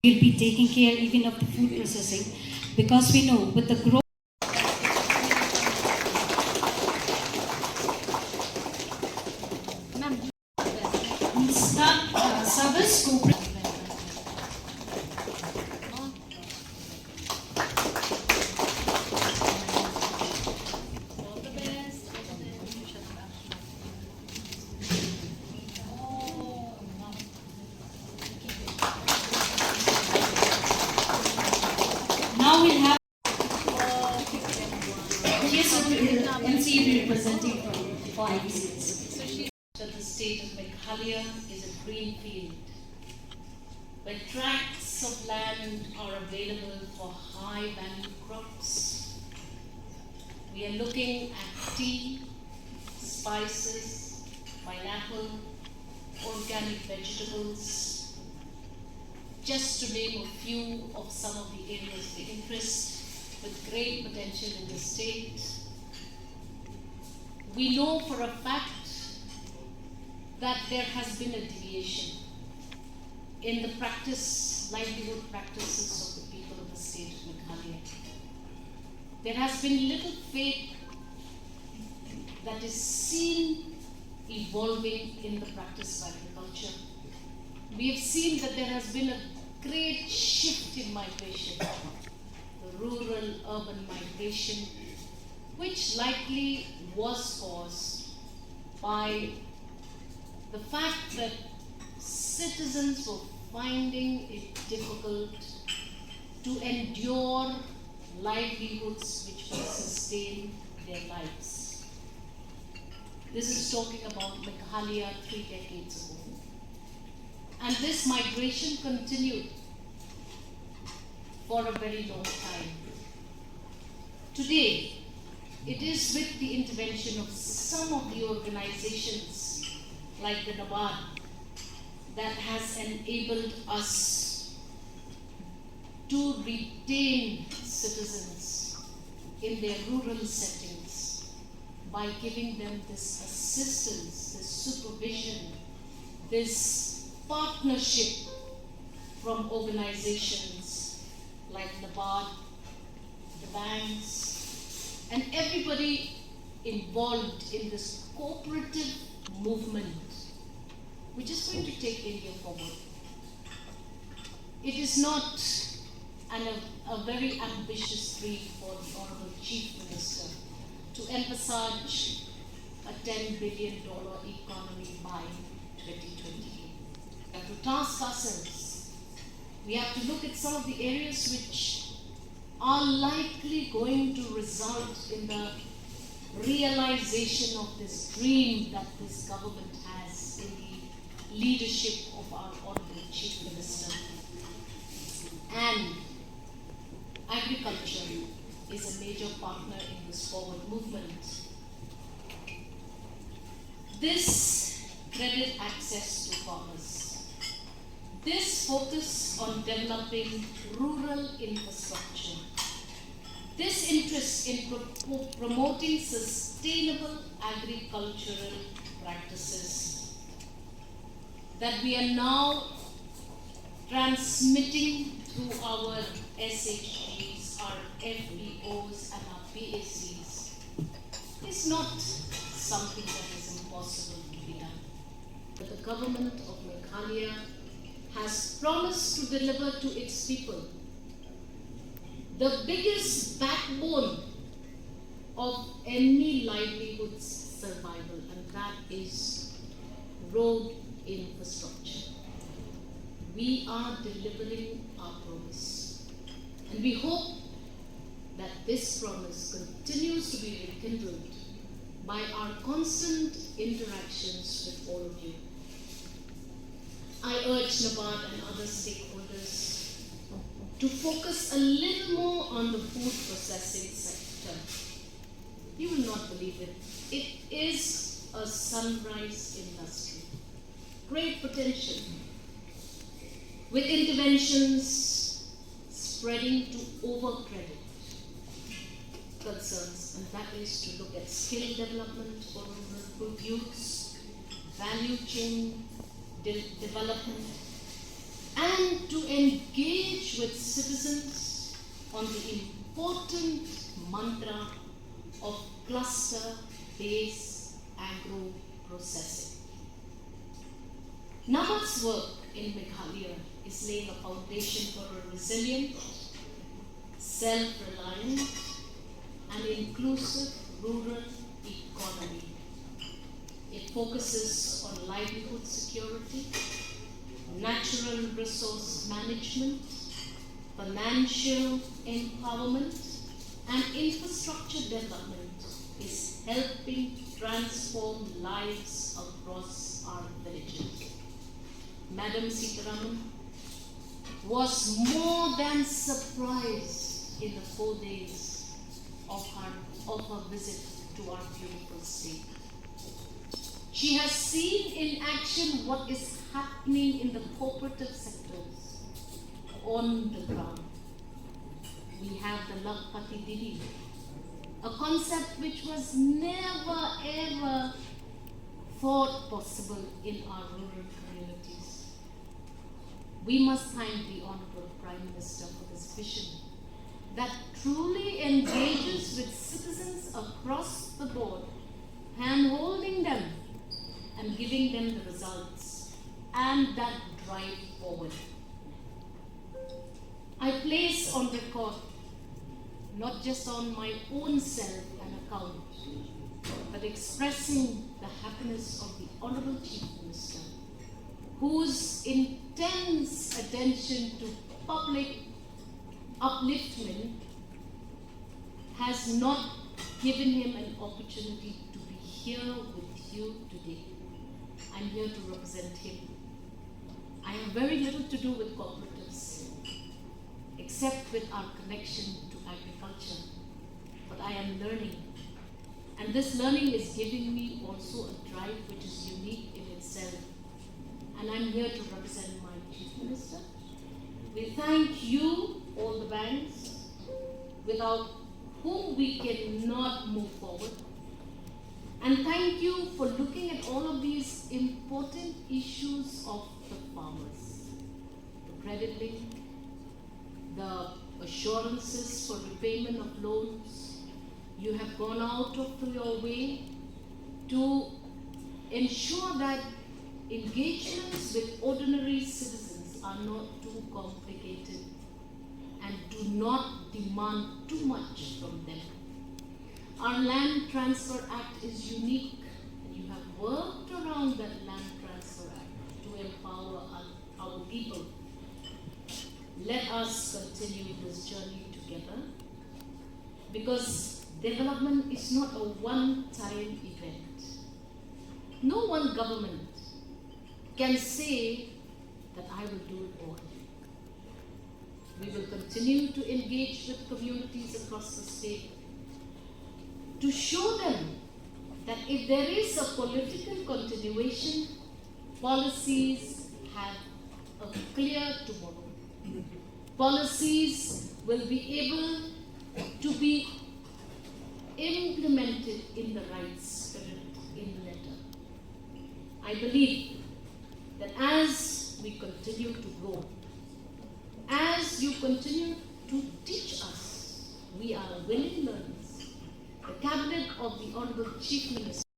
We'll be taking care even of the food processing, because we know with the growth. Service now we'll have NC representing from 5 states. The state of Meghalaya is a green field where tracts of land are available for high value crops. We are looking at tea, spices, pineapple, organic vegetables, just to name a few of some of the areas of interest with great potential in the state. We know for a fact that there has been a deviation in the livelihood practices of the people of the state of Meghalaya. There has been little faith that is seen evolving in the practice of agriculture. We have seen that there has been a great shift in migration, the rural-urban migration, which likely was caused by the fact that citizens were finding it difficult to endure livelihoods which will sustain their lives. This is talking about Meghalaya 3 decades ago. And this migration continued for a very long time. Today, it is with the intervention of some of the organizations like the Nabard that has enabled us to retain citizens in their rural settings by giving them this assistance, this supervision, this partnership from organizations like Nabard, the banks, and everybody involved in this cooperative movement, which is going to take India forward. It is not a very ambitious dream for the Honorable Chief Minister to emphasize a $10 billion economy by 2028. We have to task ourselves. We have to look at some of the areas which are likely going to result in the realization of this dream that this government has in the leadership of our Honorable Chief Minister. And agriculture is a major partner in this forward movement. This credit access to farmers, this focus on developing rural infrastructure, this interest in promoting sustainable agricultural practices that we are now transmitting through our SHGs, our FBOs and our PACs is not something that is impossible to be done. But the government of Meghalaya has promised to deliver to its people the biggest backbone of any livelihood's survival, and that is road infrastructure. We are delivering our promise, and we hope that this promise continues to be rekindled by our constant interactions with all of you. I urge Nabard and other stakeholders to focus a little more on the food processing sector. You will not believe it. It is a sunrise industry. Great potential. With interventions spreading to over-credit concerns, and that is to look at skill development for rural youths, value chain development, and to engage on the important mantra of cluster-based agro-processing. Nabard's work in Meghalaya is laying a foundation for a resilient, self-reliant, and inclusive rural economy. It focuses on livelihood security, natural resource management, financial empowerment, and infrastructure development is helping transform lives across our villages. Madam Sitaraman was more than surprised in the 4 days of her visit to our beautiful state. She has seen in action what is happening in the cooperative sectors on the ground. We have the Lakpati Didi, a concept which was never ever thought possible in our rural communities. We must thank the Honorable Prime Minister for this vision that truly engages with citizens across the board, hand-holding them and giving them the results and that drive forward. I place on record, not just on my own self an account, but expressing the happiness of the Honorable Chief Minister, whose intense attention to public upliftment has not given him an opportunity to be here with you today. I'm here to represent him. I have very little to do with cooperatives, except with our connection to agriculture. But I am learning. And this learning is giving me also a drive which is unique in itself. And I'm here to represent my Chief Minister. We thank you, all the banks, without whom we cannot move forward. And thank you for looking at all of these important issues of the farmers. The credit link, the assurances for repayment of loans. You have gone out of your way to ensure that engagements with ordinary citizens are not too complicated and do not demand too much from them. Our Land Transfer Act is unique, and you have worked around that Land Transfer Act to empower our people. Let us continue this journey together, because development is not a one-time event. No one government can say that I will do it all. We will continue to engage with communities across the state to show them that if there is a political continuation, policies have a clear tomorrow. Policies will be able to be implemented in the right spirit, in the letter. I believe that as we continue to grow, as you continue to teach us, we are willing learners. The Cabinet of the Honorable Chief Minister